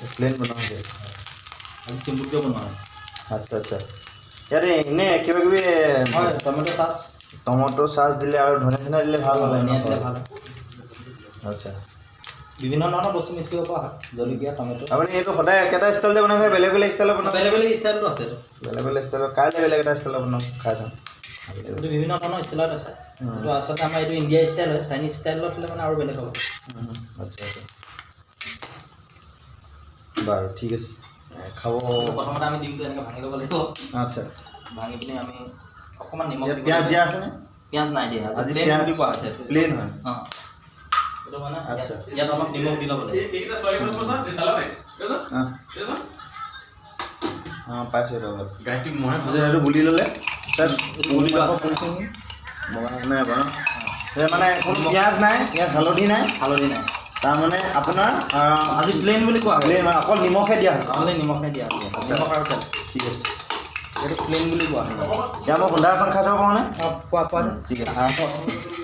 plan বনোৱা হৈছে আজি চিম্পুলকৈ বনোৱা হৈছে আচ্ছা আচ্ছা ইয়াতে এনে কিবা কিবি হয় টমেটো চাচ দিলে আৰু ধনিয়া চনিয়া দিলে ভাল হ'লে ধনিয়া দিলে ভাল আচ্ছা বিভিন্ন ধৰণৰ বস্তু মিক্স কৰিব পৰা হয় জলকীয়া টমেটো আপুনি এইটো সদায় একেটা ষ্টাইলতে বনাই থাকে বেলেগ বেলেগ ষ্টাইলত বনাই বেলেগ বেলেগ ষ্টাইলটো আছে বেলেগ বেলেগ ষ্টাইলত কাইলৈ বেলেগ এটা ষ্টাইলত বনাওঁ খাই চাওঁ এইটো বিভিন্ন ধৰণৰ ষ্টাইলত আছে এইটো আচলতে আমাৰ এইটো ইণ্ডিয়া ষ্টাইল হয় চাইনিজ ষ্টাইলত হ'লে মানে আৰু বেলেগ হ'ব আচ্ছা আচ্ছা বাৰু ঠিক আছে খাব প্ৰথমতে আমি ডিমটো এনেকৈ ভাঙি ল'ব লাগিব আচ্ছা ভাঙি পিনি আমি অকণমান নিমখ দিব পিঁয়াজ দিয়া আছেনে পিঁয়াজ নাই দিয়া আজি আজি প্লেন বুলি কোৱা হৈছে প্লেন হয় অঁ এইটো মানে আচ্ছা ইয়াত অলপ নিমখ দি ল'ব লাগিব অঁ পাইছোঁ এইটো অলপ গাইটো মই এইটো গুলি ল'লে তাত গুলি লোৱা বগা নাই বাৰু মানে কোনো পিঁয়াজ নাই ইয়াত হালধি নাই তাৰমানে আপোনাৰ আজি প্লেন বুলি কোৱা হয় প্লেন মানে অকল নিমখে দিয়া হৈছে অনলি নিমখে দিয়া আছে নিমখ আৰু তেল ঠিক আছে এইটো প্লেন বুলি কোৱা হয় এতিয়া মই খুন্দা এখন খাই চাব পাৰোঁনে পোৱা যায় ঠিক আছে